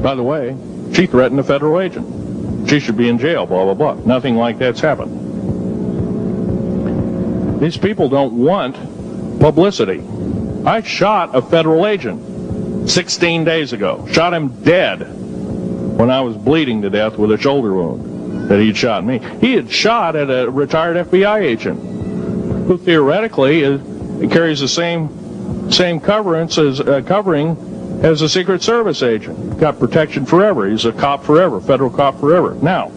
By the way, she threatened a federal agent. She should be in jail, blah, blah, blah. Nothing like that's happened. These people don't want publicity. I shot a federal agent 16 days ago. Shot him dead when I was bleeding to death with a shoulder wound that he'd shot me. He had shot at a retired FBI agent who theoretically carries the same covering as a Secret Service agent. Got protection forever. He's a cop forever, federal cop forever. Now,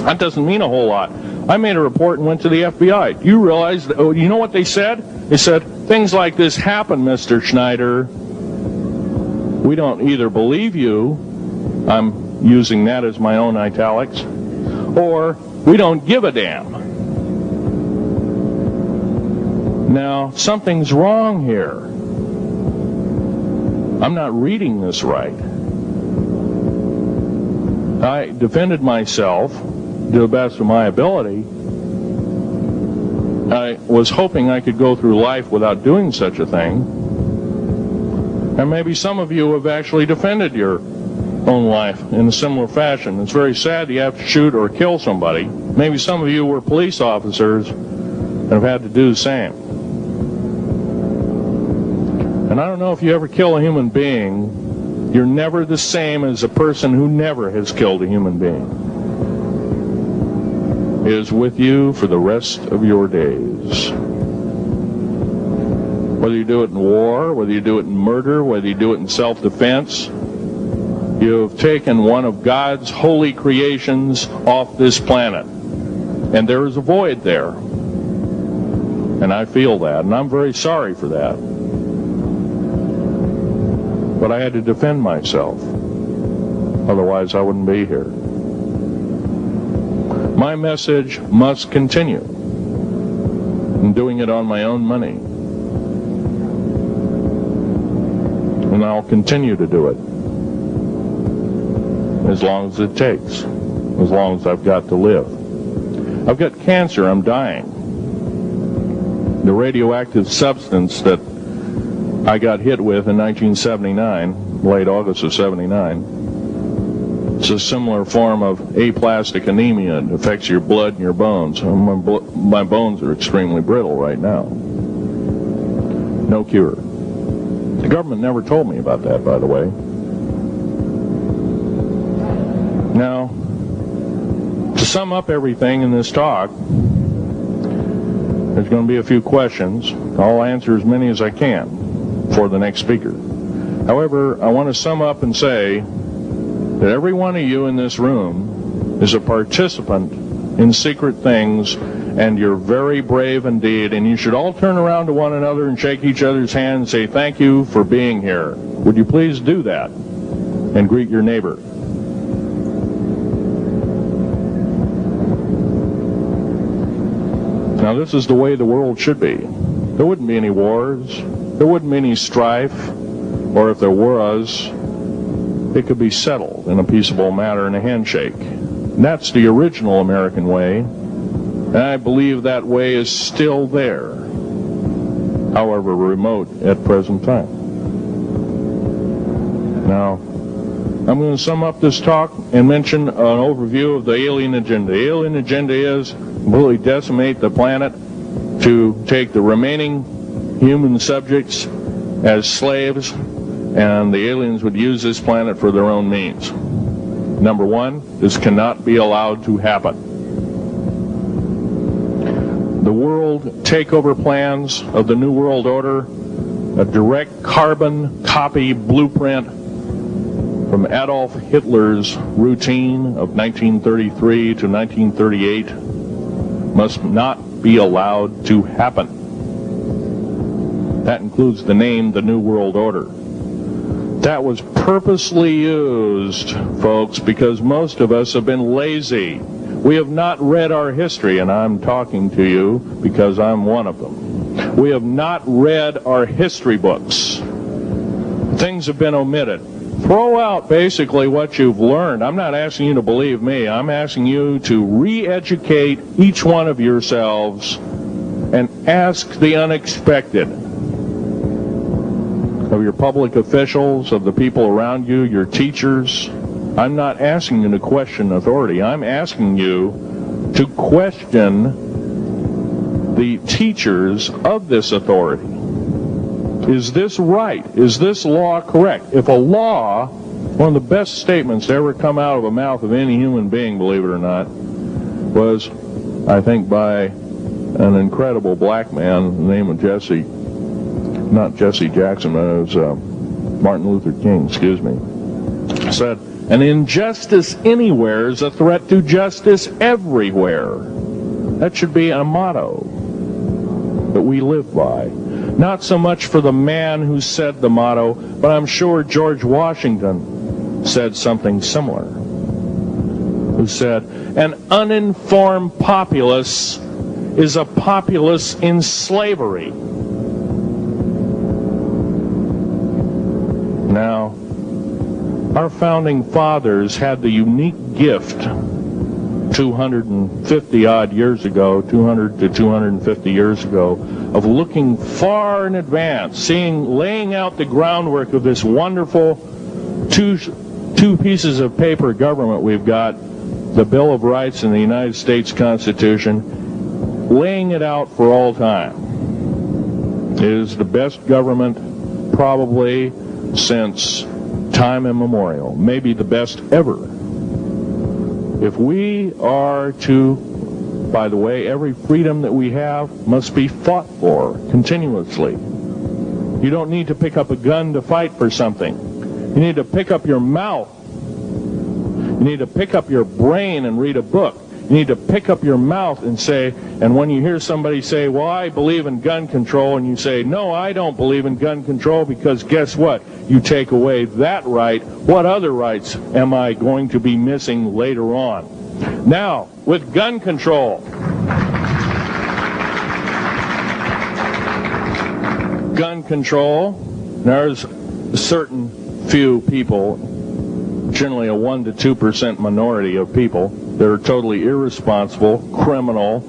that doesn't mean a whole lot. I made a report and went to the FBI. You realize, you know what they said? They said, things like this happen, Mr. Schneider. We don't either believe you, I'm using that as my own italics, or we don't give a damn. Now, something's wrong here. I'm not reading this right. I defended myself to the best of my ability. I was hoping I could go through life without doing such a thing. And maybe some of you have actually defended your own life in a similar fashion. It's very sad you have to shoot or kill somebody. Maybe some of you were police officers and have had to do the same. And I don't know if you ever kill a human being, you're never the same as a person who never has killed a human being. It is with you for the rest of your days. Whether you do it in war, whether you do it in murder, whether you do it in self-defense, you have taken one of God's holy creations off this planet. And there is a void there. And I feel that, and I'm very sorry for that. But I had to defend myself. Otherwise, I wouldn't be here. My message must continue. I'm doing it on my own money. And I'll continue to do it. As long as it takes. As long as I've got to live. I've got cancer. I'm dying. The radioactive substance that I got hit with in 1979, late August of 79, it's a similar form of aplastic anemia. It affects your blood and your bones. My bones are extremely brittle right now. No cure. The government never told me about that, by the way. Now, to sum up everything in this talk, there's going to be a few questions. I'll answer as many as I can for the next speaker. However, I want to sum up and say that every one of you in this room is a participant in secret things, and you're very brave indeed, and you should all turn around to one another and shake each other's hand and say, thank you for being here. Would you please do that and greet your neighbor? Now, this is the way the world should be. There wouldn't be any wars. There wouldn't be any strife. Or if there was, it could be settled in a peaceable manner in a handshake. And that's the original American way. And I believe that way is still there, however remote at present time. Now, I'm going to sum up this talk and mention an overview of the alien agenda. The alien agenda is completely decimate the planet, to take the remaining human subjects as slaves, and the aliens would use this planet for their own means. Number one, this cannot be allowed to happen. The world takeover plans of the New World Order, a direct carbon copy blueprint from Adolf Hitler's routine of 1933 to 1938, must not be allowed to happen. That includes the name, the New World Order. That was purposely used, folks, because most of us have been lazy. We have not read our history, and I'm talking to you because I'm one of them. We have not read our history books. Things have been omitted. Throw out basically what you've learned. I'm not asking you to believe me. I'm asking you to re-educate each one of yourselves and ask the unexpected of your public officials, of the people around you, your teachers. I'm not asking you to question authority. I'm asking you to question the teachers of this authority. Is this right? Is this law correct? If a law, one of the best statements to ever come out of the mouth of any human being, believe it or not, was, I think, by an incredible black man, the name of not Jesse Jackson, but it was Martin Luther King, excuse me, said, an injustice anywhere is a threat to justice everywhere. That should be a motto that we live by. Not so much for the man who said the motto, but I'm sure George Washington said something similar. Who said, an uninformed populace is a populace in slavery. Now, our founding fathers had the unique gift 250 odd years ago, 200 to 250 years ago, of looking far in advance, laying out the groundwork of this wonderful two pieces of paper government we've got, the Bill of Rights and the United States Constitution, laying it out for all time. It is the best government probably since time immemorial, maybe the best ever. If we are to, by the way, every freedom that we have must be fought for continuously. You don't need to pick up a gun to fight for something. You need to pick up your mouth. You need to pick up your brain and read a book. You need to pick up your mouth and say, and when you hear somebody say, well, I believe in gun control, and you say, no, I don't believe in gun control, because guess what? You take away that right. What other rights am I going to be missing later on? Now, with gun control, there's a certain few people, generally a 1 to 2% minority of people, that are totally irresponsible, criminal,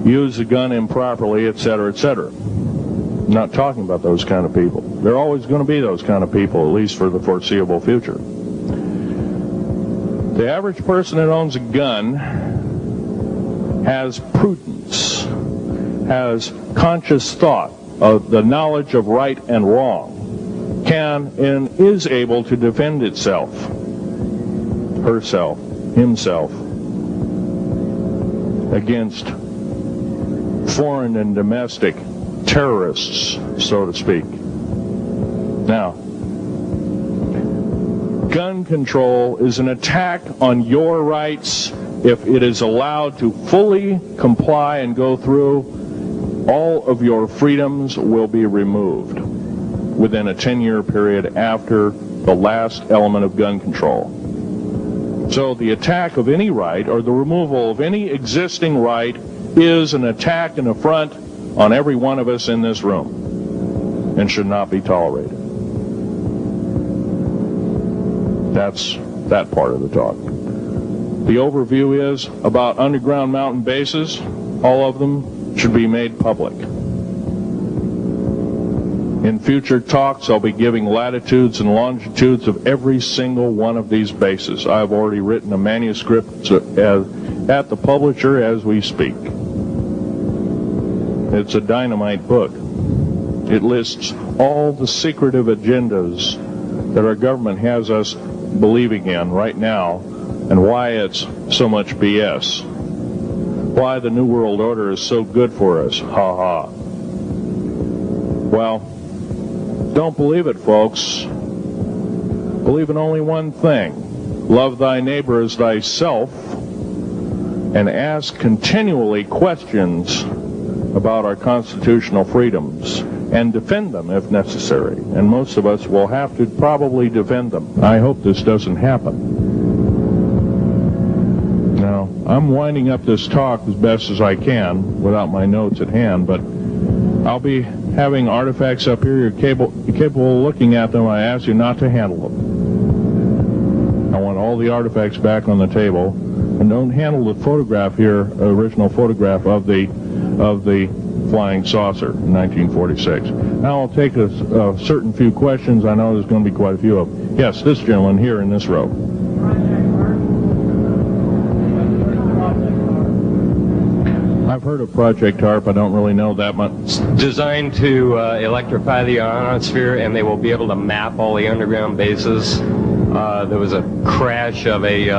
use the gun improperly, etc., etc. I'm not talking about those kind of people. There are always going to be those kind of people, at least for the foreseeable future. The average person that owns a gun has prudence, has conscious thought of the knowledge of right and wrong, can and is able to defend itself, herself, himself, against foreign and domestic terrorists, so to speak. Now, gun control is an attack on your rights. If it is allowed to fully comply and go through, all of your freedoms will be removed within a 10-year period after the last element of gun control. So the attack of any right, or the removal of any existing right, is an attack and affront on every one of us in this room, and should not be tolerated. That's that part of the talk. The overview is about underground mountain bases. All of them should be made public. In future talks, I'll be giving latitudes and longitudes of every single one of these bases. I've already written a manuscript at the publisher as we speak. It's a dynamite book. It lists all the secretive agendas that our government has us believing in right now, and why it's so much BS. Why the New World Order is so good for us. Ha ha. Well, don't believe it, folks. Believe in only one thing. Love thy neighbor as thyself, and ask continually questions about our constitutional freedoms, and defend them if necessary. And most of us will have to probably defend them. I hope this doesn't happen. Now, I'm winding up this talk as best as I can without my notes at hand, but I'll be having artifacts up here. You're capable of looking at them. I ask you not to handle them. I want all the artifacts back on the table, and don't handle the photograph here, original photograph of the flying saucer in 1946. Now I'll take a certain few questions. I know there's going to be quite a few of them. Yes, this gentleman here in this row. I've heard of Project HARP. I don't really know that much. It's designed to electrify the ionosphere, and they will be able to map all the underground bases. There was a crash of a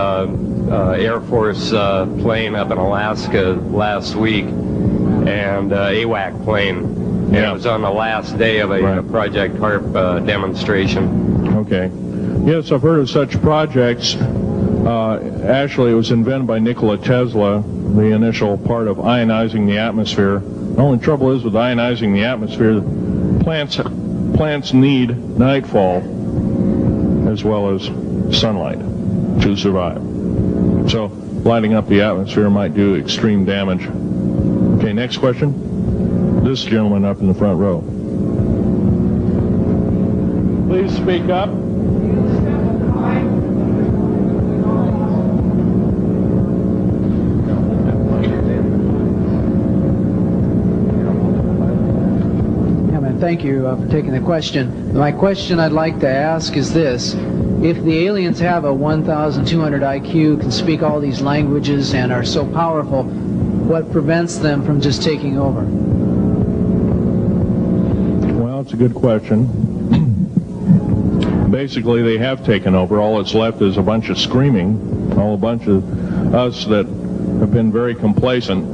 Air Force plane up in Alaska last week, and AWAC plane. Yeah. It was on the last day of a Project HARP demonstration. Okay. Yes, I've heard of such projects. Actually, it was invented by Nikola Tesla, the initial part of ionizing the atmosphere. The only trouble is with ionizing the atmosphere, plants need nightfall as well as sunlight to survive. So lighting up the atmosphere might do extreme damage. Okay, next question. This gentleman up in the front row. Please speak up. Thank you for taking the question. My question I'd like to ask is this. If the aliens have a 1,200 IQ, can speak all these languages, and are so powerful, what prevents them from just taking over? Well, it's a good question. Basically, they have taken over. All that's left is a bunch of screaming, a bunch of us that have been very complacent.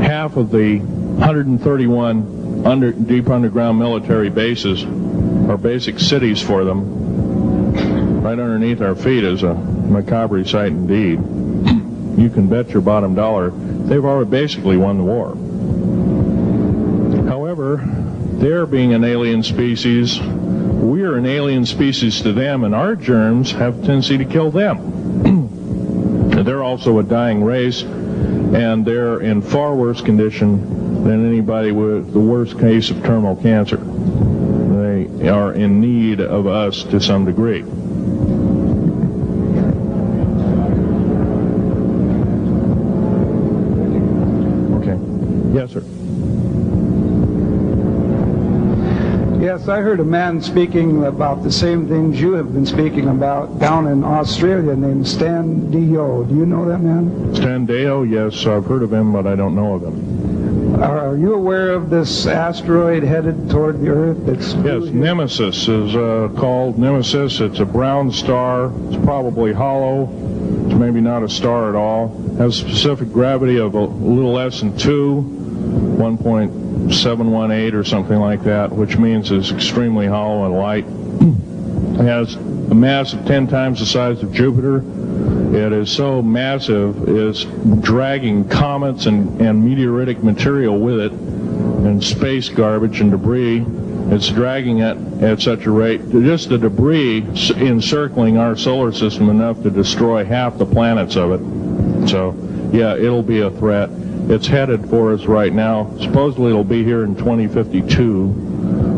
Half of the 131 deep underground military bases are basic cities for them. Right underneath our feet is a macabre sight indeed. You can bet your bottom dollar they've already basically won the war. However, they're being an alien species, we're an alien species to them, and our germs have a tendency to kill them. They're also a dying race, and they're in far worse condition than anybody with the worst case of terminal cancer. They are in need of us to some degree. Okay. Yes, sir. Yes, I heard a man speaking about the same things you have been speaking about down in Australia named Stan Deyo. Do you know that man? Stan Deyo, yes, I've heard of him, but I don't know of him. Are you aware of this asteroid headed toward the Earth? Yes, Nemesis is called Nemesis. It's a brown star. It's probably hollow. It's maybe not a star at all. It has a specific gravity of a little less than 1.718 or something like that, which means it's extremely hollow and light. It has a mass of 10 times the size of Jupiter. It is so massive, it's dragging comets and meteoritic material with it, and space garbage and debris. It's dragging it at such a rate, just the debris encircling our solar system enough to destroy half the planets of it. So, yeah, it'll be a threat. It's headed for us right now. Supposedly it'll be here in 2052.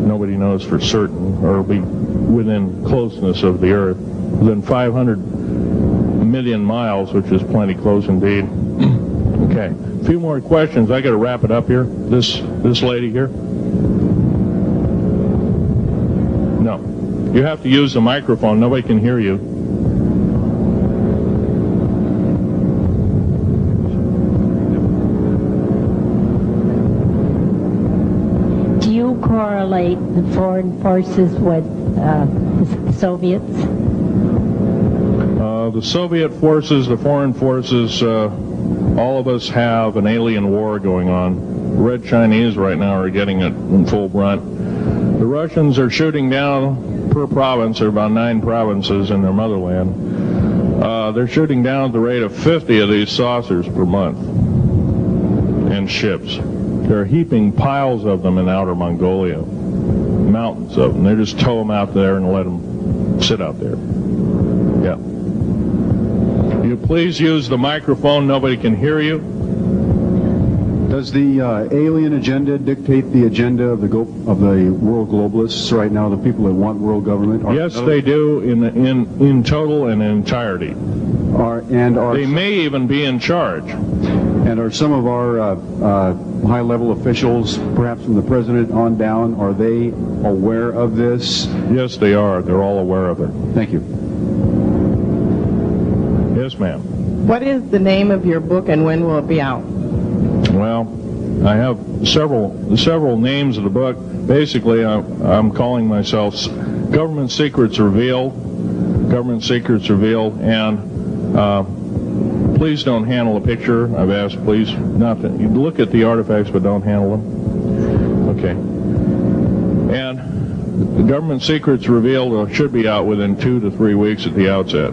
Nobody knows for certain, or it'll be within closeness of the Earth, within 500 million miles, which is plenty close indeed. Okay, a few more questions. I got to wrap it up here. This lady here. No, you have to use the microphone. Nobody can hear you. Do you correlate the foreign forces with the Soviets? The Soviet forces, the foreign forces, all of us have an alien war going on. The Red Chinese right now are getting it in full brunt. The Russians are shooting down per province. There are about 9 provinces in their motherland. They're shooting down at the rate of 50 of these saucers per month and ships. They're heaping piles of them in outer Mongolia. Mountains of them. They just tow them out there and let them sit out there. Yeah. You please use the microphone. Nobody can hear you. Does the alien agenda dictate the agenda of the world globalists right now? The people that want world government? Yes, they do in total and in entirety. They may even be in charge. And are some of our high-level officials, perhaps from the president on down, are they aware of this? Yes, they are. They're all aware of it. Thank you. Yes, ma'am. What is the name of your book and when will it be out? Well, I have several names of the book. Basically, I'm calling myself Government Secrets Revealed. Government Secrets Revealed, and please don't handle a picture. I've asked, please, not to look at the artifacts, but don't handle them. Okay. And the Government Secrets Revealed should be out within 2 to 3 weeks at the outset.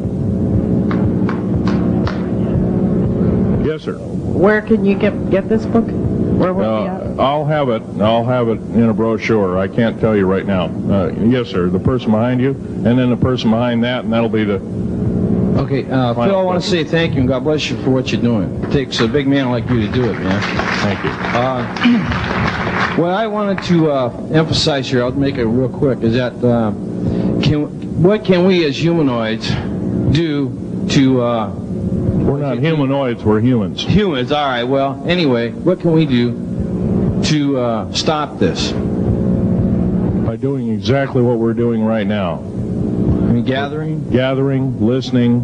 Yes, sir. Where can you get this book? Where will it be out? I'll have it in a brochure. I can't tell you right now. Yes, sir. The person behind you, and then the person behind that, and that'll be the... Okay, Phil, I want to say thank you and God bless you for what you're doing. It takes a big man like you to do it, man. Thank you. What I wanted to emphasize here, I'll make it real quick, is that what can we as humanoids do to... we're not humanoids, we're humans. Humans, all right. Well, anyway, what can we do to stop this? By doing exactly what we're doing right now. I mean, gathering, listening,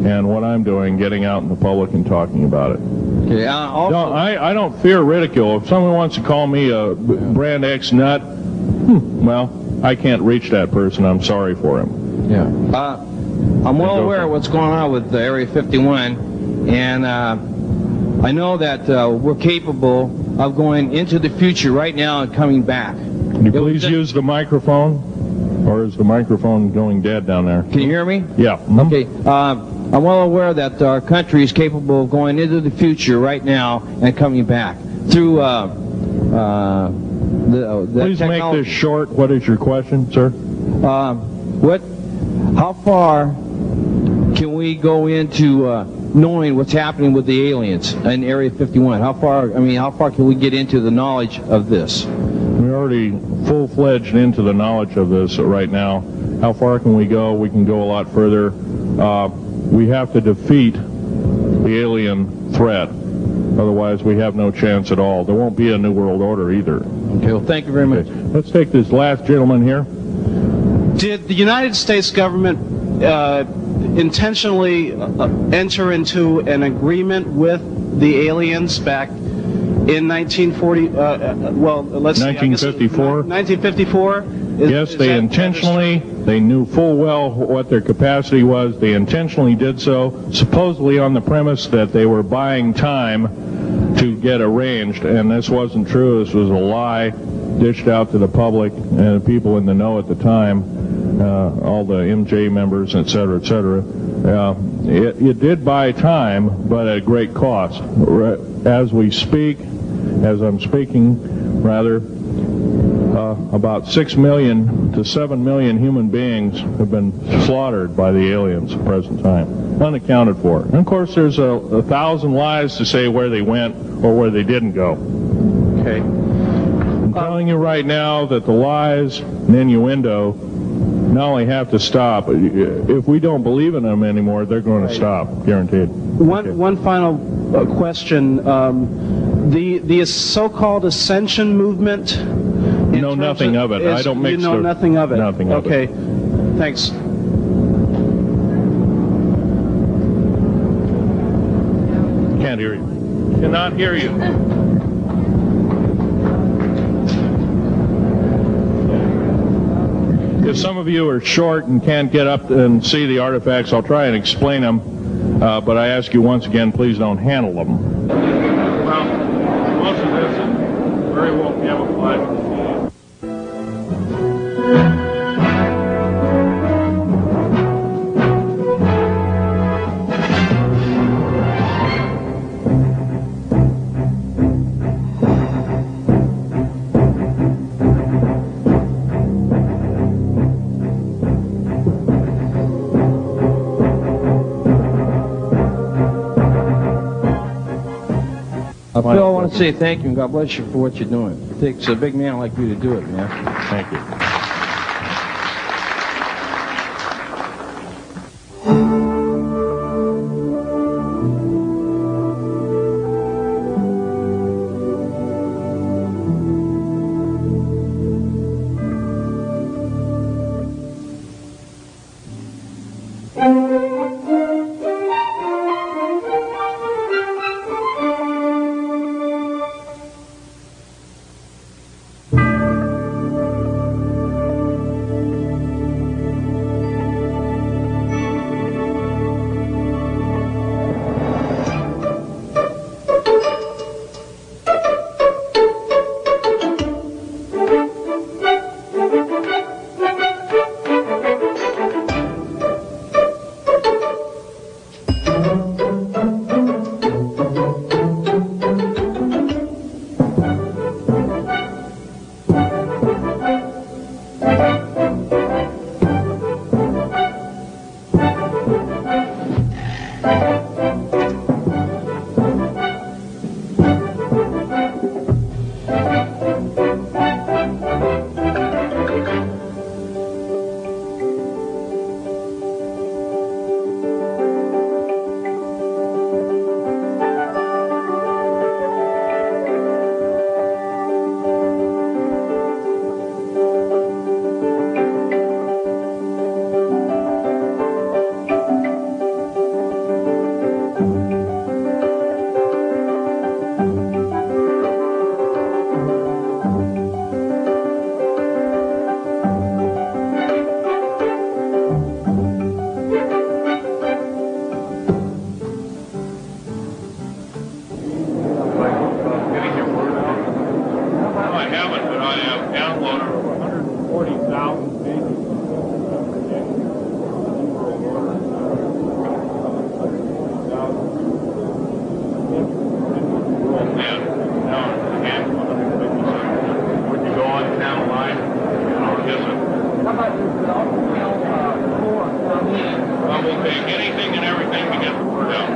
and what I'm doing, getting out in the public and talking about it. Okay. Also, no, I don't fear ridicule. If someone wants to call me a brand X nut, well, I can't reach that person. I'm sorry for him. Yeah. I'm well aware of what's going on with Area 51, and I know that we're capable of going into the future right now and coming back. Can you please use the microphone? Or is the microphone going dead down there? Can you hear me? Yeah. Mm-hmm. Okay. I'm well aware that our country is capable of going into the future right now and coming back through the Please technology. make this short. What is your question, sir? How far can we go into knowing what's happening with the aliens in Area 51? How far can we get into the knowledge of this? We're already full-fledged into the knowledge of this right now. How far can we go? We can go a lot further. We have to defeat the alien threat. Otherwise, we have no chance at all. There won't be a New World Order either. Okay, well, thank you very much. Let's take this last gentleman here. Did the United States government intentionally enter into an agreement with the aliens back in 1954? 1954? Yes, they intentionally, they knew full well what their capacity was. They intentionally did so, supposedly on the premise that they were buying time to get arranged, and this wasn't true. This was a lie dished out to the public and the people in the know at the time, all the MJ members, et cetera, et cetera. It did buy time, but at great cost. As we speak, as I'm speaking, rather, about 6 million to 7 million human beings have been slaughtered by the aliens at the present time, unaccounted for. And of course, there's 1,000 lies to say where they went or where they didn't go. Okay. I'm telling you right now that the lies and innuendo not only have to stop, if we don't believe in them anymore, they're going to stop, guaranteed. One final question. The so-called ascension movement. Know nothing of it. I don't mix. You know nothing of it. Nothing of it. Okay. Thanks. Can't hear you. Cannot hear you. If some of you are short and can't get up and see the artifacts, I'll try and explain them. But I ask you once again, please don't handle them. Well, most of this is very well camouflaged. Phil, I want to say thank you and God bless you for what you're doing. It takes a big man like you to do it, man. Thank you. We'll take anything and everything to get the word out.